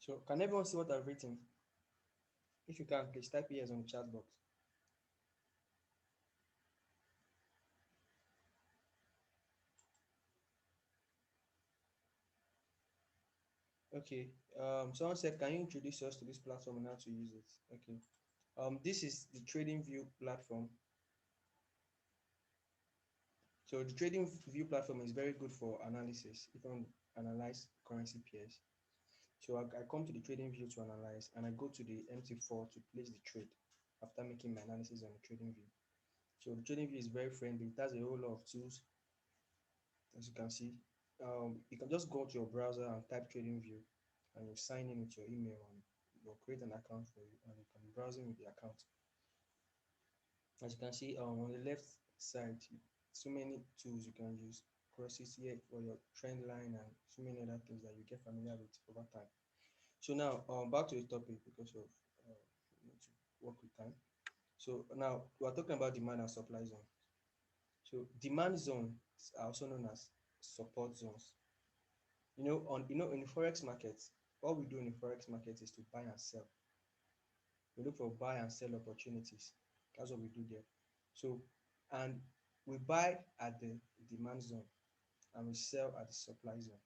So can everyone see what I've written? If you can, please type yes on the chat box. Okay. Someone said, can you introduce us to this platform and how to use it? Okay. This is the Trading View platform. So the Trading View platform is very good for analysis. If you want to analyze currency pairs. So I come to the Trading View to analyze, and I go to the MT4 to place the trade after making my analysis on the Trading View. So the Trading View is very friendly. It has a whole lot of tools, as you can see. You can just go to your browser and type Trading View, and you sign in with your email, and it will create an account for you, and you can browse in with the account. As you can see, on the left side, so many tools you can use, crosses here for your trend line, and so many other things that you get familiar with over time. So now, back to the topic because of need to work with time. So now we are talking about demand and supply zone. So demand zones are also known as support zones. In the forex market, what we do in the forex market is to buy and sell. We look for buy and sell opportunities. That's what we do there. So, and we buy at the demand zone and we sell at the supply zone.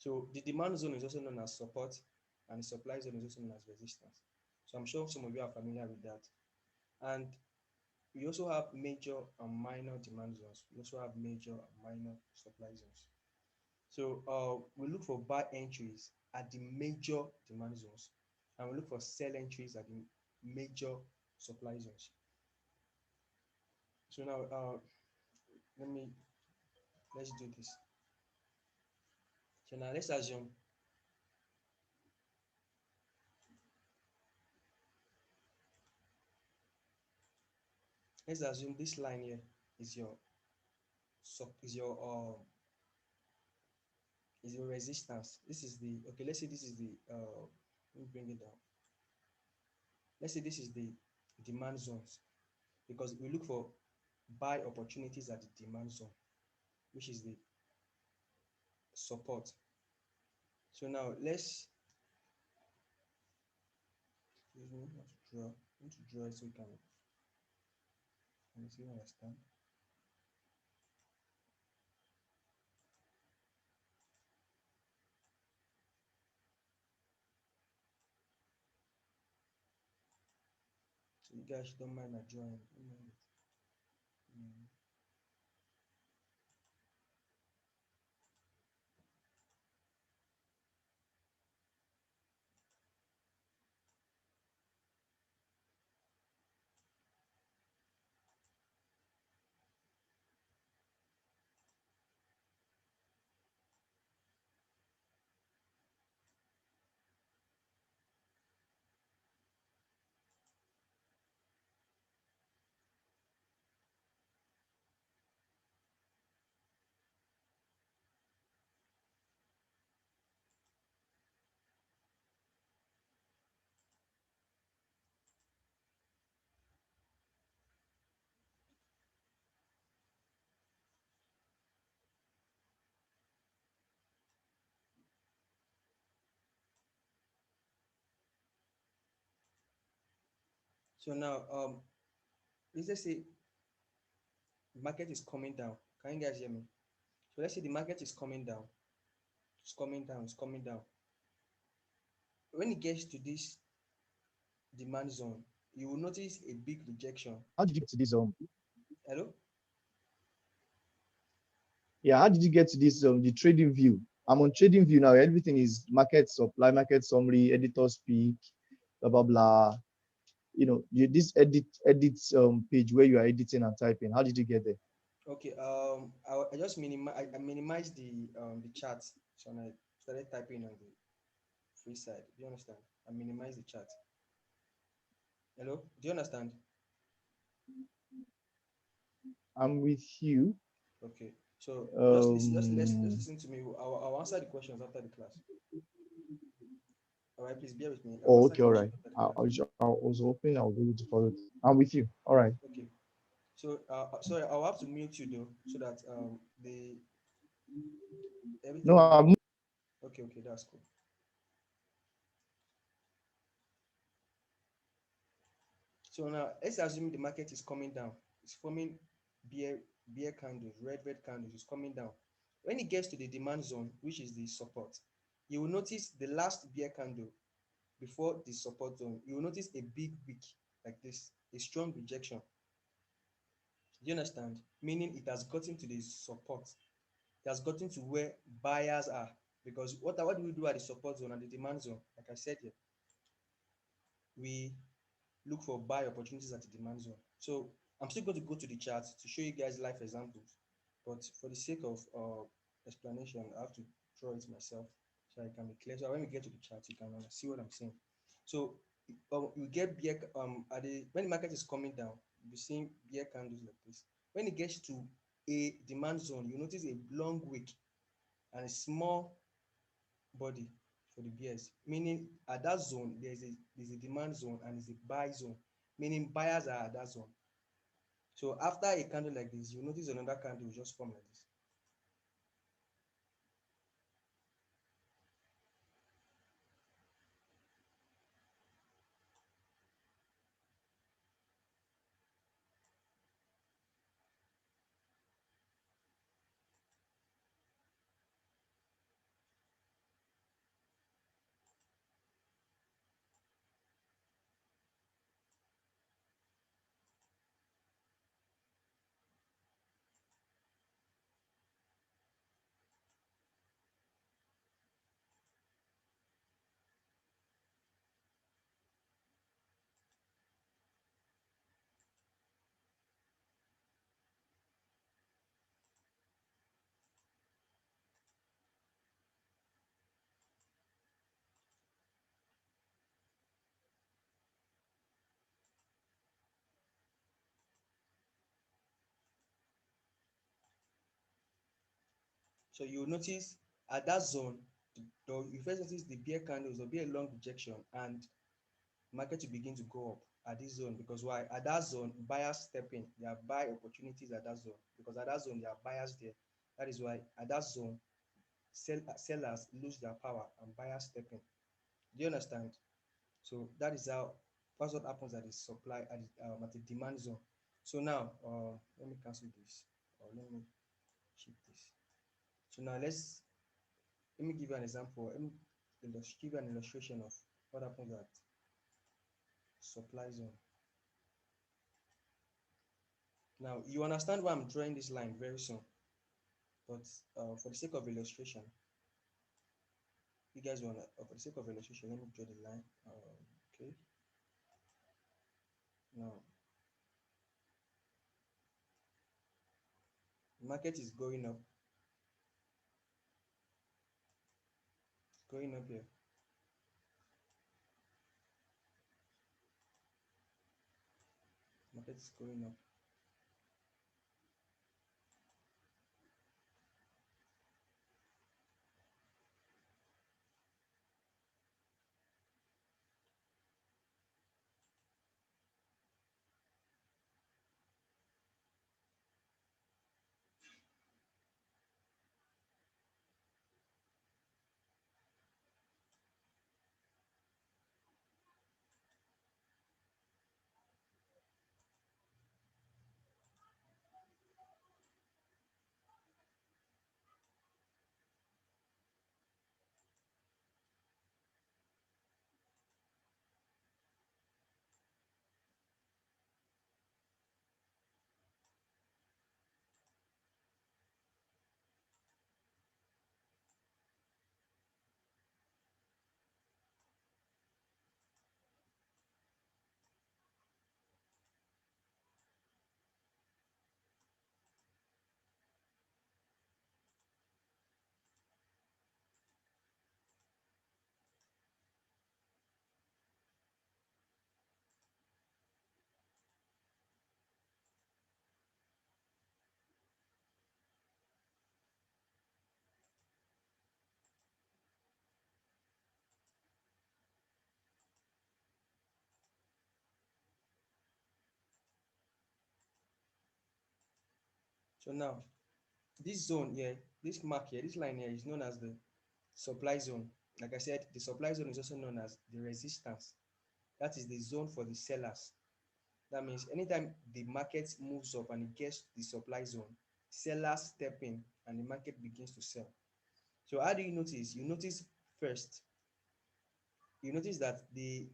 So the demand zone is also known as support, and the supply zone is also known as resistance. So I'm sure some of you are familiar with that. And we also have major and minor demand zones. We also have major and minor supply zones. So we look for buy entries at the major demand zones, and we look for sell entries at the major supply zones. So now let me let's do this. So now let's assume this line here is your is your resistance. This is the okay. Let's say this is the let me bring it down. Let's say this is the demand zones, because we look for buy opportunities at the demand zone, which is the support. So now let's excuse me, I want to draw. I want to draw it so you can easily understand. So you guys don't mind my drawing. Don't mind it. Mm. So now let's say the market is coming down. Can you guys hear me? So let's say the market is coming down. It's coming down. It's coming down. When it gets to this demand zone, you will notice a big rejection. How did you get to this Hello? yeah, how did you get to this the trading view? I'm on trading view now. Everything is market supply, market summary, editor speak, blah blah blah. This edit page where you are editing and typing. How did you get there? Okay. I just I minimized the chat, so I started typing on the free side. Do you understand? I minimized the chat. Hello? Do you understand? I'm with you. Okay. So let's Um, listen to me. I'll answer the questions after the class. All right, please bear with me. I'll oh, answer okay, the all right. questions after the I class. I was hoping I was able to follow. I'm with you. All right. Okay. So sorry, I'll have to mute you though, so that the No, everything will. I'm Okay, okay, that's cool. So now let's assume the market is coming down. It's forming bear candles, red candles. It's coming down. When it gets to the demand zone, which is the support, you will notice the last bear candle before the support zone. You will notice a big wick like this, a strong rejection. Do you understand? Meaning it has gotten to the support. It has gotten to where buyers are. Because what do we do at the support zone and the demand zone? Like I said here, we look for buy opportunities at the demand zone. So I'm still going to go to the chart to show you guys live examples. But for the sake of explanation, I have to draw it myself so I can be clear. So when we get to the chart, you can see what I'm saying. So you get beer at the when the market is coming down, you'll be seeing beer candles like this. When it gets to a demand zone, you notice a long wick and a small body for the bears, meaning at that zone there's a demand zone and there's a buy zone, meaning buyers are at that zone. So after a candle like this, you notice another candle will just form like this. So you notice at that zone, you first notice the bear candles, there'll be a long rejection and market will begin to go up at this zone. Because why? At that zone, buyers step in. There are buy opportunities at that zone. Because at that zone, there are buyers there. That is why at that zone, sellers lose their power and buyers step in. Do you understand? So that's what happens at the supply at the demand zone. So now, let me cancel this, or let me shift this. So now let me give you an example. Let me give you an illustration of what happens at supply zone. Now you understand why I'm drawing this line very soon, but for the sake of illustration, you guys wanna for the sake of illustration, let me draw the line. Okay, now market is going up here. Market is going up. So now this zone here, this mark here, this line here is known as the supply zone. Like I said, the supply zone is also known as the resistance. That is the zone for the sellers. That means anytime the market moves up and it gets to the supply zone, sellers step in and the market begins to sell. So how do you notice? You notice first, you notice that the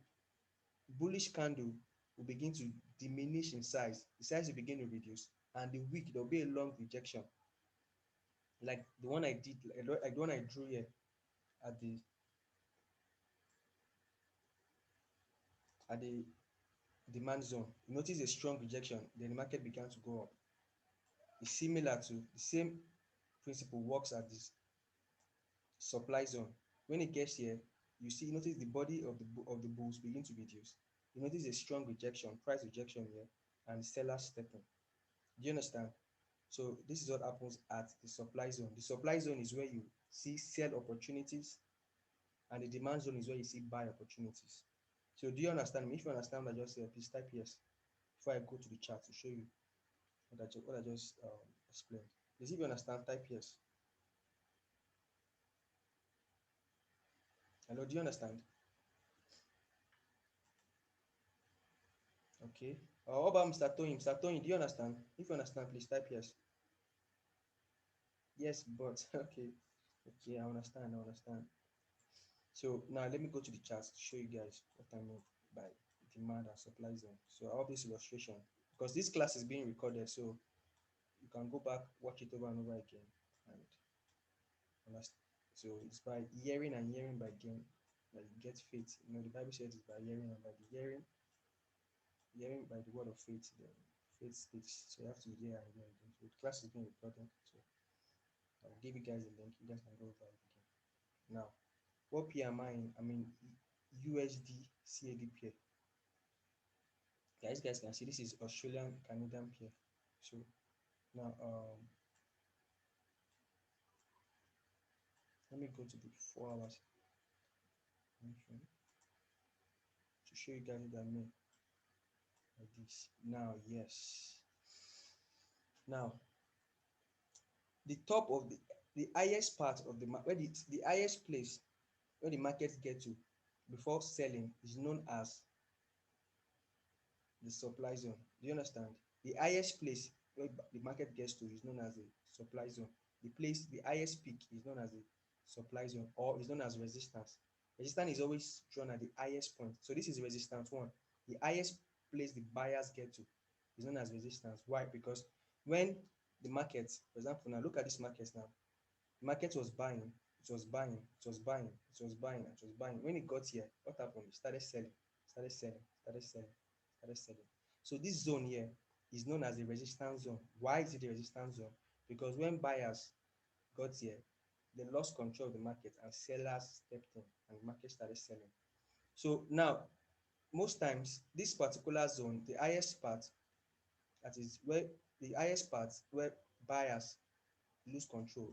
bullish candle will begin to diminish in size. The size will begin to reduce, and the wick there'll be a long rejection, like the one I did, like the one I drew here at the demand zone. You notice a strong rejection, then the market began to go up. It's similar to the same principle works at this supply zone. When it gets here, you notice the body of the bulls begin to reduce. You notice a strong rejection, price rejection here, and sellers stepping. Do you understand? So this is what happens at the supply zone. The supply zone is where you see sell opportunities, and the demand zone is where you see buy opportunities. So do you understand me? If you understand what I just said, please type yes before I go to the chart to show you what I just explained. Please, if you understand, type yes. Hello, do you understand? Okay. What about Mr. Tony? Mr. Tony, do you understand? If you understand, please type yes. Yes, but okay. Okay, I understand. I understand. So now let me go to the charts to show you guys what I mean by demand and supply zone. So I have this illustration because this class is being recorded, so you can go back, watch it over and over again, and understand. So it's by hearing and hearing by again that you get faith. You know, the Bible says it's by hearing and by the hearing by the word of faith. Then faith speaks. So you have to hear and hear again. So the class is being recorded. So I'll give you guys a link. You guys can go over it again. Now, what pair am I in? I mean USD CAD pair. Guys can see this is Australian Canadian pair. So now let me go to the 4 hours to show you guys that I mean like this. Now, yes. Now, the top of the highest part of the where the highest place where the market get to before selling is known as the supply zone. Do you understand? The highest place where the market gets to is known as the supply zone. The highest peak is known as the supply zone, or is known as resistance. Resistance is always drawn at the highest point. So this is resistance one. The highest place the buyers get to is known as resistance. Why? Because when the market, for example, now look at this market now. The market was buying, it was buying, it was buying, it was buying, it was buying. When it got here, what happened? It started selling, started selling, started selling, started selling. So this zone here is known as the resistance zone. Why is it the resistance zone? Because when buyers got here, they lost control of the market and sellers stepped in and the market started selling. So now, most times, this particular zone, the highest part, that is where the highest part where buyers lose control,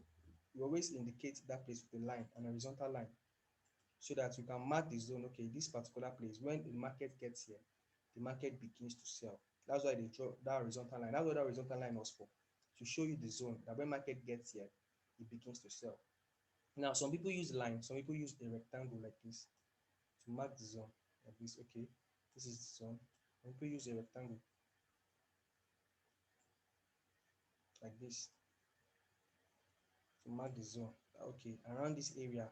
you always indicate that place with a line, an horizontal line, so that you can mark the zone. Okay, this particular place, when the market gets here, the market begins to sell. That's why they draw that horizontal line. That's what that horizontal line was for, to show you the zone that when market gets here, it begins to sell. Now, some people use line, some people use a rectangle like this to mark the zone like this. Okay, this is the zone. Some people use a rectangle like this to mark the zone. Okay, around this area,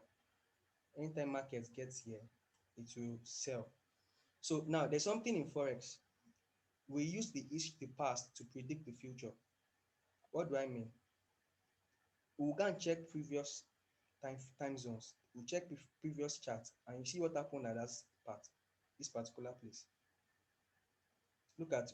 anytime market gets here, it will sell. So now there's something in forex. We use the past to predict the future. What do I mean? We'll go and check previous time zones. We'll check previous charts and you see what happened at that part, this particular place. Look at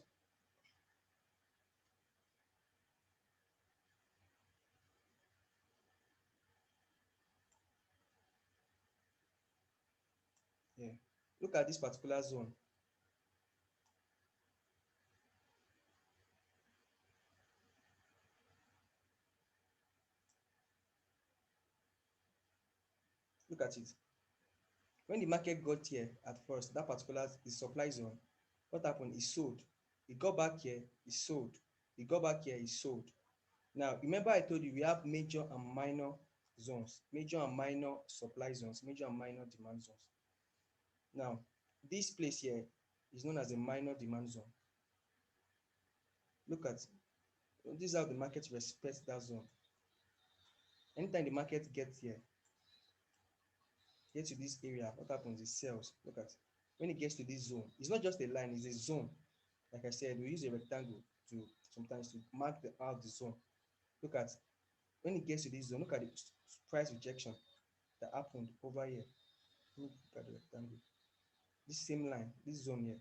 yeah. Look at this particular zone. Look at it. When the market got here at first, that particular the supply zone, what happened? It sold. It got back here, it sold. It got back here, it sold. Now, remember I told you we have major and minor zones, major and minor supply zones, major and minor demand zones. Now, this place here is known as a minor demand zone. Look at this is how the market respects that zone. Anytime the market gets here, get to this area, what happens? It sells. Look at when it gets to this zone, it's not just a line, it's a zone. Like I said, we use a rectangle to sometimes to mark out the zone. Look at when it gets to this zone, look at the price rejection that happened over here. Look at the rectangle. This same line, this zone here.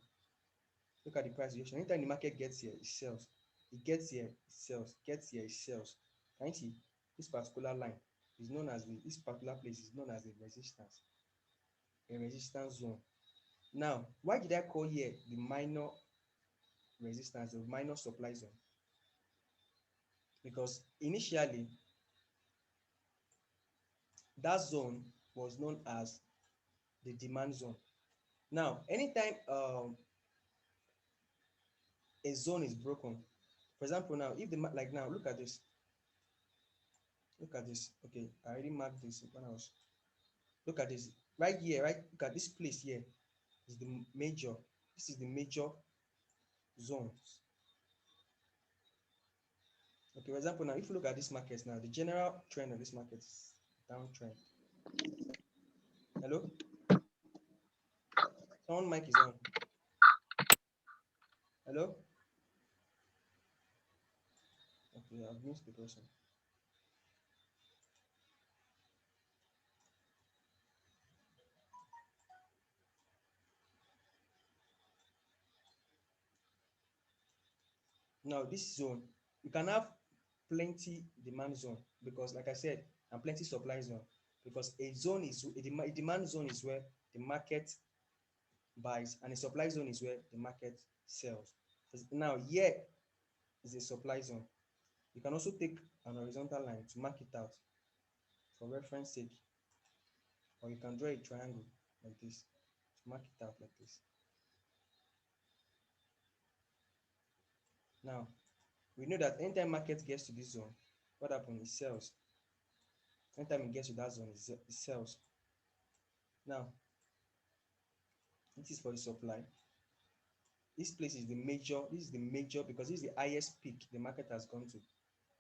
Look at the price reaction. Anytime the market gets here, it sells. It gets here, it sells. Gets here, it sells. Can you see? This particular line is known as this particular place is known as a resistance zone. Now, why did I call here the minor resistance, the minor supply zone? Because initially, that zone was known as the demand zone. Now, anytime a zone is broken, for example, now if the like now look at this, Okay, I already marked this when I was. Look at this right here, right? Look at this place here is the major. This is the major zones. Okay, for example, now if you look at this market now, the general trend of this market is downtrend. Hello, someone mic is on. Hello. Okay, I've missed the person. Now this zone, you can have plenty demand zone because, like I said, and plenty supply zone because a zone is a demand zone is where the market buys and a supply zone is where the market sells. Now here is a supply zone. You can also take an horizontal line to mark it out for reference sake, or you can draw a triangle like this to mark it out like this. Now we know that anytime market gets to this zone, what happens? It sells. Anytime it gets to that zone, it sells. Now this is for the supply. This place is the major. This is the major because this is the highest peak the market has gone to.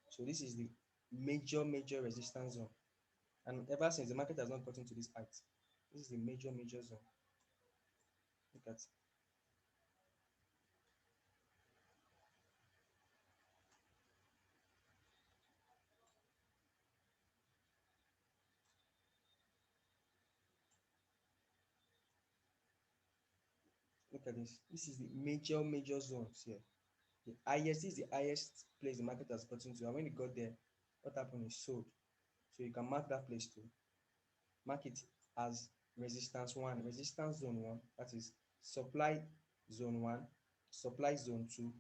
So this is the major resistance zone. And ever since the market has not gotten to this height, this is the major zone. Look at this. This is the major zones here. The highest this is the highest place the market has gotten to. And when it got there, what happened is sold. So you can mark that place too. Mark it as resistance one, resistance zone one. That is supply zone one, supply zone two,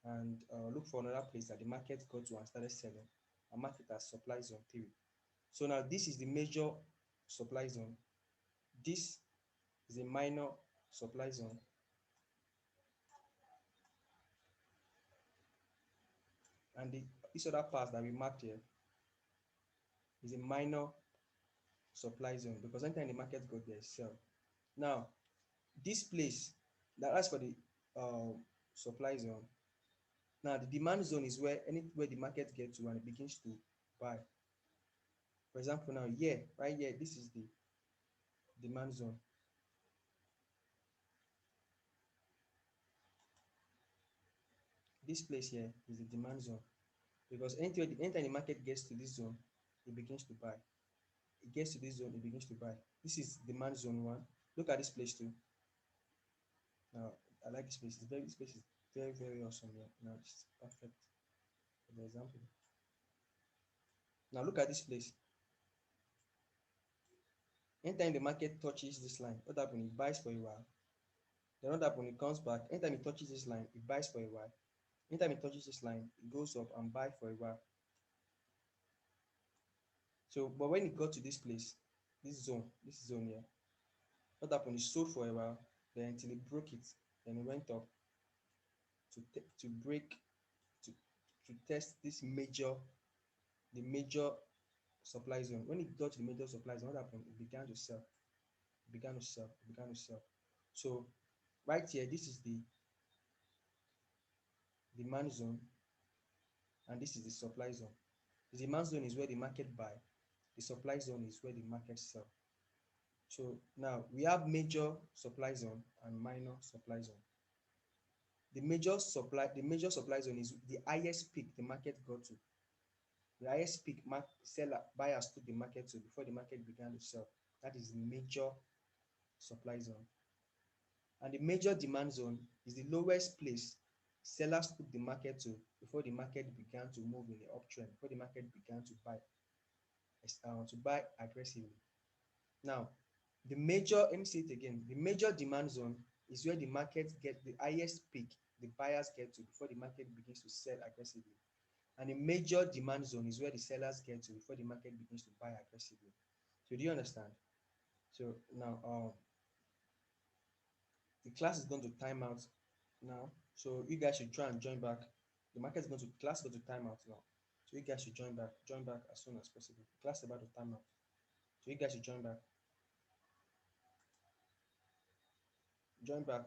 and look for another place that the market got to and started selling and mark it as supply zone three. So now this is the major supply zone. This is a minor supply zone. And this other part that we marked here is a minor supply zone because anytime the market goes there, sell. Now, this place that's for the supply zone. Now, the demand zone is where anywhere the market gets to and it begins to buy. For example, now here, right here, this is the demand zone. This place here is the demand zone because anytime the market gets to this zone, it begins to buy. It gets to this zone, it begins to buy. This is demand zone one. Look at this place too. Now, I like this place. This place is very awesome here. Now, it's perfect for the example. Now, look at this place. Anytime the market touches this line, what happens? It buys for a while. Then what happens? It comes back. Anytime it touches this line, it buys for a while. Anytime it touches this line, it goes up and buy for a while. So, but when it got to this place, this zone here, what happened? It sold for a while, then until it broke it, then it went up to break to test this the major supply zone. When it got to the major supply zone, what happened? It began to sell. It began to sell. It began to sell. So right here, this is the demand zone, and this is the supply zone. The demand zone is where the market buy, the supply zone is where the market sell. So now we have major supply zone and minor supply zone. The major supply zone is the highest peak the market got to. The highest peak seller buyers took the market to before the market began to sell. That is the major supply zone. And the major demand zone is the lowest place sellers took the market to before the market began to move in the uptrend, before the market began to buy aggressively. Now, let me say it again. The major demand zone is where the market get the highest peak the buyers get to before the market begins to sell aggressively. And the major demand zone is where the sellers get to before the market begins to buy aggressively. So do you understand? So now the class is going to time out now. So you guys should try and join back. The market is going to class is going to time out now. So you guys should join back as soon as possible. The class is about to time out. So you guys should join back. Join back.